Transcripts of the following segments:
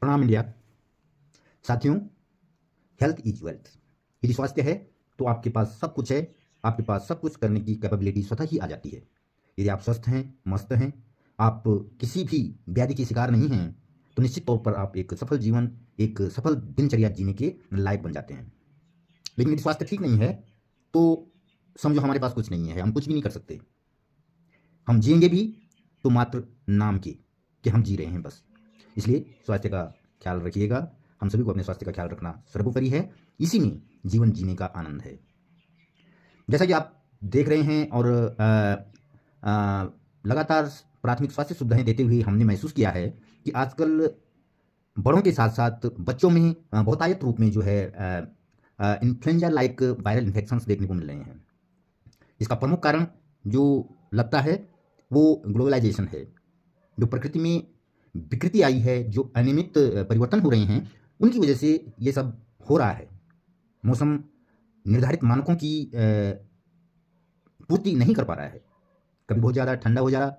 प्रणाम इंडिया। साथियों, health is wealth. यदि स्वास्थ्य है तो आपके पास सब कुछ है। आपके पास सब कुछ करने की कैपेबिलिटी स्वतः ही आ जाती है। यदि आप स्वस्थ हैं, मस्त हैं, आप किसी भी व्याधि के शिकार नहीं हैं, तो निश्चित तौर पर आप एक सफल जीवन, एक सफल दिनचर्या जीने के लायक बन जाते हैं। लेकिन यदि स्वास्थ्य ठीक नहीं है तो समझो हमारे पास कुछ नहीं है, हम कुछ भी नहीं कर सकते। हम जिएंगे भी तो मात्र नाम के कि हम जी रहे हैं बस। इसलिए स्वास्थ्य का ख्याल रखिएगा। हम सभी को अपने स्वास्थ्य का ख्याल रखना सर्वोपरि है। इसी में जीवन जीने का आनंद है। जैसा कि आप देख रहे हैं और लगातार प्राथमिक स्वास्थ्य सुविधाएं देते हुए हमने महसूस किया है कि आजकल बड़ों के साथ साथ बच्चों में बहुतायत रूप में जो है इन्फ्लुएंजा लाइक वायरल इन्फेक्शंस देखने को मिल रहे हैं। इसका प्रमुख कारण जो लगता है वो ग्लोबलाइजेशन है। जो प्रकृति में विकृति आई है, जो अनियमित परिवर्तन हो रहे हैं, उनकी वजह से ये सब हो रहा है। मौसम निर्धारित मानकों की पूर्ति नहीं कर पा रहा है। कभी बहुत ज़्यादा ठंडा हो जा रहा,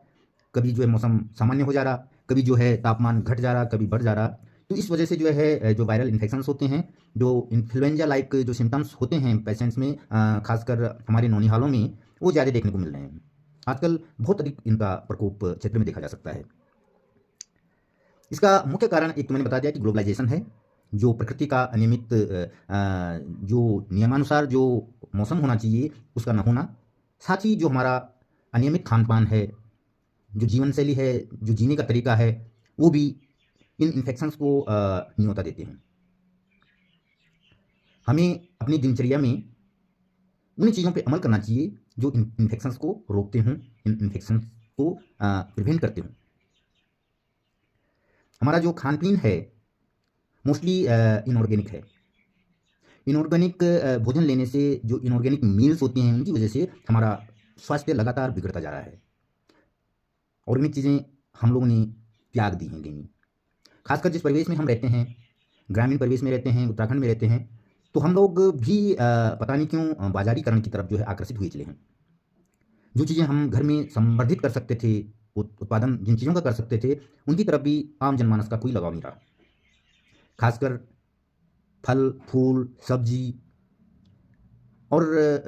कभी जो है मौसम सामान्य हो जा रहा, कभी जो है तापमान घट जा रहा, कभी बढ़ जा रहा। तो इस वजह से जो है जो वायरल इन्फेक्शंस होते हैं, जो इन्फ्लुएंजा लाइक जो सिम्टम्स होते हैं पेशेंट्स में, खासकर हमारे नौनिहालों में, वो ज़्यादा देखने को मिल रहे हैं। आजकल बहुत अधिक इनका प्रकोप क्षेत्र में देखा जा सकता है। इसका मुख्य कारण एक तो मैंने बता दिया कि ग्लोबलाइजेशन है, जो प्रकृति का अनियमित जो नियमानुसार जो मौसम होना चाहिए उसका न होना, साथ ही जो हमारा अनियमित खान पान है, जो जीवन शैली है, जो जीने का तरीका है, वो भी इन इन्फेक्शंस को न्योता देते हैं। हमें अपनी दिनचर्या में उन चीज़ों पे अमल करना चाहिए जो इन इन्फेक्शंस को रोकते हों, इन इन्फेक्शंस को प्रिवेंट करते हों। हमारा जो खान पीन है मोस्टली इनऑर्गेनिक है। इनऑर्गेनिक भोजन लेने से, जो इनऑर्गेनिक मील्स होती हैं, उनकी वजह से हमारा स्वास्थ्य लगातार बिगड़ता जा रहा है। ऑर्गेनिक चीज़ें हम लोगों ने त्याग दी हैं लेनी। खासकर जिस परिवेश में हम रहते हैं, ग्रामीण परिवेश में रहते हैं, उत्तराखंड में रहते हैं, तो हम लोग भी पता नहीं क्यों बाजारीकरण की तरफ जो है आकर्षित हुए चले हैं। जो चीज़ें हम घर में संवर्धित कर सकते थे, उत्पादन जिन चीज़ों का कर सकते थे, उनकी तरफ भी आम जनमानस का कोई लगाव नहीं रहा। खासकर फल, फूल, सब्जी और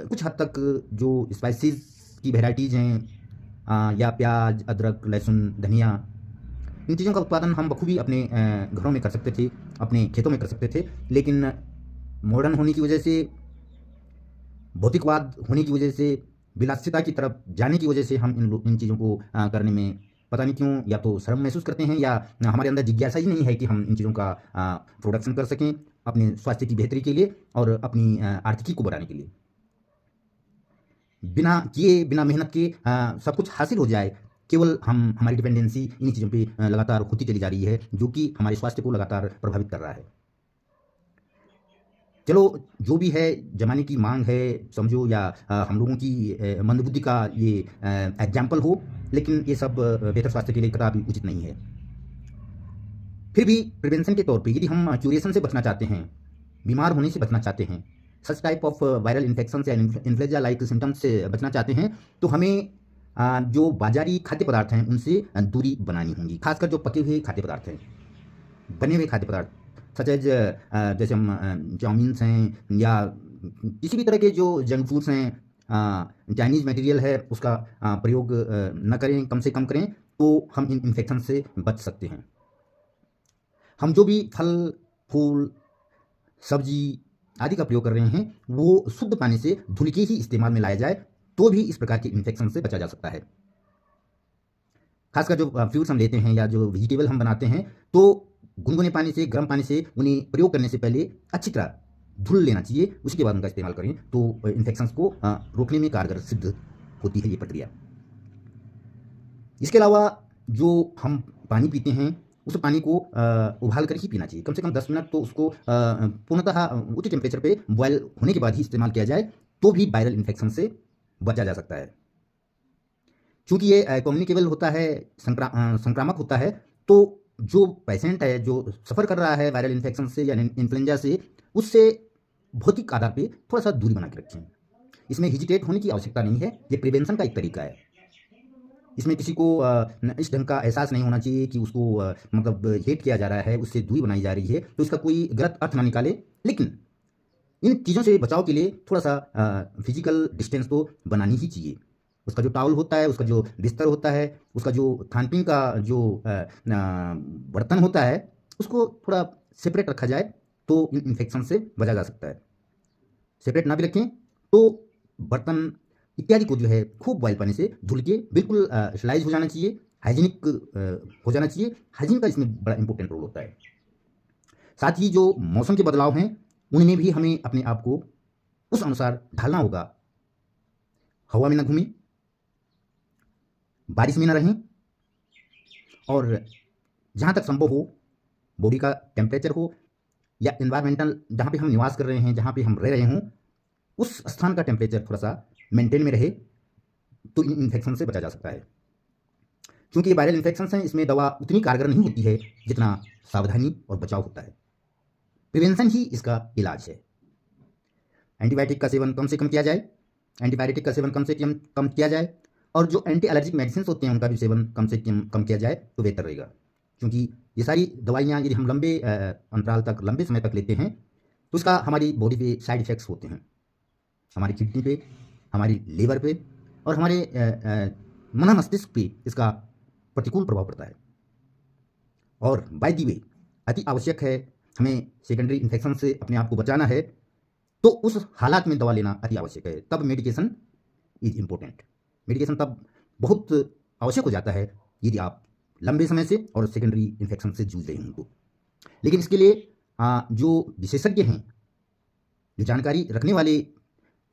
कुछ हद तक जो स्पाइसेस की वैराइटीज़ हैं, या प्याज, अदरक, लहसुन, धनिया, इन चीज़ों का उत्पादन हम बखूबी अपने घरों में कर सकते थे, अपने खेतों में कर सकते थे। लेकिन मॉडर्न होने की वजह से, भौतिकवाद होने की वजह से, विलासिता की तरफ जाने की वजह से हम इन चीज़ों को करने में पता नहीं क्यों या तो शर्म महसूस करते हैं, या हमारे अंदर जिज्ञासा ही नहीं है कि हम इन चीज़ों का प्रोडक्शन कर सकें अपने स्वास्थ्य की बेहतरी के लिए और अपनी आर्थिकी को बढ़ाने के लिए। बिना किए, बिना मेहनत के सब कुछ हासिल हो जाए, केवल हमारी डिपेंडेंसी इन्हीं चीज़ों पे लगातार होती चली जा रही है, जो कि हमारे स्वास्थ्य को लगातार प्रभावित कर रहा है। चलो, जो भी है ज़माने की मांग है समझो, या हम लोगों की मंदबुद्धि का ये एग्जाम्पल हो, लेकिन ये सब बेहतर स्वास्थ्य के लिए कदापि उचित नहीं है। फिर भी प्रिवेंशन के तौर पे यदि हम क्यूरेशन से बचना चाहते हैं, बीमार होने से बचना चाहते हैं, such type of viral infection या इन्फ्लुएंजा लाइक सिम्टम्स से बचना चाहते हैं, तो हमें जो बाजारी खाद्य पदार्थ हैं उनसे दूरी बनानी होंगी। खासकर जो पके हुए खाद्य पदार्थ हैं, बने हुए खाद्य पदार्थ, सच एज जैसे हम चाउमीन्स हैं, या किसी भी तरह के जो जंक फूड्स हैं, चाइनीज़ मटेरियल है, उसका प्रयोग न करें, कम से कम करें, तो हम इन इन्फेक्शन से बच सकते हैं। हम जो भी फल, फूल, सब्जी आदि का प्रयोग कर रहे हैं, वो शुद्ध पानी से धुल के ही इस्तेमाल में लाया जाए, तो भी इस प्रकार के इन्फेक्शन से बचा जा सकता है। खासकर जो फ्रूट्स हम लेते हैं या जो वेजिटेबल हम बनाते हैं, तो गुनगुने पानी से, गर्म पानी से उन्हें प्रयोग करने से पहले अच्छी तरह धुल लेना चाहिए, उसके बाद उनका इस्तेमाल करें, तो इन्फेक्शंस को रोकने में कारगर सिद्ध होती है ये प्रक्रिया। इसके अलावा जो हम पानी पीते हैं, उस पानी को उबाल कर ही पीना चाहिए। कम से कम 10 मिनट तो उसको पूर्णतः उच्च टेम्परेचर पे बॉयल होने के बाद ही इस्तेमाल किया जाए, तो भी वायरल इन्फेक्शन से बचा जा सकता है। चूँकि ये कम्युनिकेबल होता है, संक्रामक होता है, तो जो पेशेंट है, जो सफ़र कर रहा है वायरल इन्फेक्शन से या इन्फ्लुएंजा से, उससे भौतिक आधार पे थोड़ा-सा दूरी बना के रखें। इसमें हेजिटेट होने की आवश्यकता नहीं है, ये प्रिवेंशन का एक तरीका है। इसमें किसी को इस ढंग का एहसास नहीं होना चाहिए कि उसको मतलब हेट किया जा रहा है, उससे दूरी बनाई जा रही है, तो इसका कोई गलत अर्थ ना निकाले। लेकिन इन चीज़ों से बचाव के लिए थोड़ा सा फिजिकल डिस्टेंस तो बनानी ही चाहिए। उसका जो टॉवल होता है, उसका जो बिस्तर होता है, उसका जो खान-पीन का जो बर्तन होता है, उसको थोड़ा सेपरेट रखा जाए तो इन इन्फेक्शन से बचा जा सकता है। सेपरेट ना भी रखें तो बर्तन इत्यादि को जो है खूब बॉयल पानी से धुल के बिल्कुल स्टरलाइज़ हो जाना चाहिए, हाइजीनिक हो जाना चाहिए। हाइजीन का इसमें बड़ा इम्पोर्टेंट रोल होता है। साथ ही जो मौसम के बदलाव हैं, उनमें भी हमें अपने आप को उस अनुसार ढालना होगा। हवा में ना घूमें, बारिश में ना रहें और जहाँ तक संभव हो बॉडी का टेम्परेचर हो या एनवायरमेंटल जहाँ पे हम निवास कर रहे हैं, जहाँ पे हम रह रहे हों, उस स्थान का टेम्परेचर थोड़ा सा मेंटेन में रहे तो इन इन्फेक्शन से बचा जा सकता है। क्योंकि ये वायरल इन्फेक्शंस हैं, इसमें दवा उतनी कारगर नहीं होती है जितना सावधानी और बचाव होता है। प्रिवेंशन ही इसका इलाज है। एंटीबायोटिक का सेवन कम से कम किया जाए, एंटीबायोटिक का सेवन कम से कम किया जाए और जो एंटी एलर्जिक मेडिसिन होते हैं उनका भी सेवन कम से कम किया जाए तो बेहतर रहेगा। क्योंकि ये सारी दवाइयाँ यदि हम लंबे अंतराल तक, लंबे समय तक लेते हैं तो इसका हमारी बॉडी पे साइड इफ़ेक्ट्स होते हैं, हमारी किडनी पे, हमारी लीवर पे और हमारे मन मस्तिष्क पे इसका प्रतिकूल प्रभाव पड़ता है। और बाय द वे अति आवश्यक है, हमें सेकेंडरी इन्फेक्शन से अपने आप को बचाना है तो उस हालात में दवा लेना अति आवश्यक है। तब मेडिकेशन इज इम्पोर्टेंट। मेडिकेशन तब बहुत आवश्यक हो जाता है यदि आप लंबे समय से और सेकेंडरी इन्फेक्शन से जूझ रहे हों तो। लेकिन इसके लिए जो विशेषज्ञ हैं, जो जानकारी रखने वाले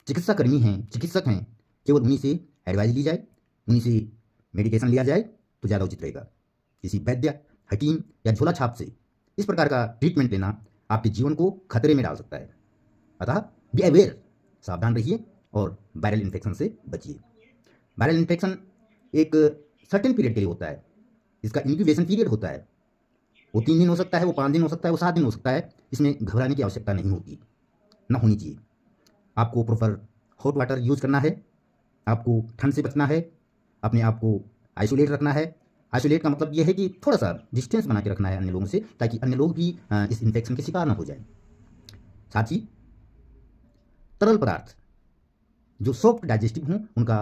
चिकित्सा कर्मी हैं, चिकित्सक हैं, केवल उन्हीं से एडवाइस ली जाए, उन्हीं से मेडिकेशन लिया जाए तो ज़्यादा उचित रहेगा। किसी वैद्य, हकीम या झोला छाप से इस प्रकार का ट्रीटमेंट लेना आपके जीवन को खतरे में डाल सकता है। अतः बी अवेयर, सावधान रहिए और वायरल इन्फेक्शन से बचिए। वायरल इन्फेक्शन एक सर्टेन पीरियड के लिए होता है, इसका इंक्यूबेशन पीरियड होता है। वो 3 दिन हो सकता है, वो 5 दिन हो सकता है, वो 7 दिन हो सकता है। इसमें घबराने की आवश्यकता नहीं होती, ना होनी चाहिए। आपको प्रॉपर हॉट वाटर यूज़ करना है, आपको ठंड से बचना है, अपने आप को आइसोलेट रखना है। आइसोलेट का मतलब ये है कि थोड़ा सा डिस्टेंस बना के रखना है अन्य लोगों से, ताकि अन्य लोग भी इस इन्फेक्शन के शिकार ना हो जाए। साथ ही तरल पदार्थ जो सॉफ्ट डाइजेस्टिव हों उनका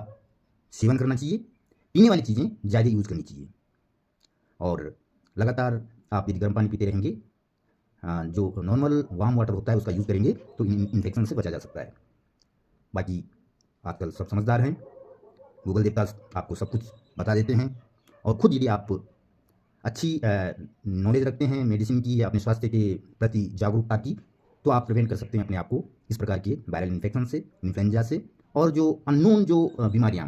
सेवन करना चाहिए। पीने वाली चीज़ें ज़्यादा यूज़ करनी चाहिए और लगातार आप यदि गर्म पानी पीते रहेंगे, जो नॉर्मल वार्म वाटर होता है उसका यूज़ करेंगे तो इन इन्फेक्शन से बचा जा सकता है। बाकी आजकल सब समझदार हैं, गूगल देवता आपको सब कुछ बता देते हैं और ख़ुद यदि आप अच्छी नॉलेज रखते हैं मेडिसिन की या अपने स्वास्थ्य के प्रति जागरूकता की, तो आप प्रिवेंट कर सकते हैं अपने आप को इस प्रकार के वायरल इन्फेक्शन से, इन्फ्लुएंजा से और जो अननोन जो बीमारियाँ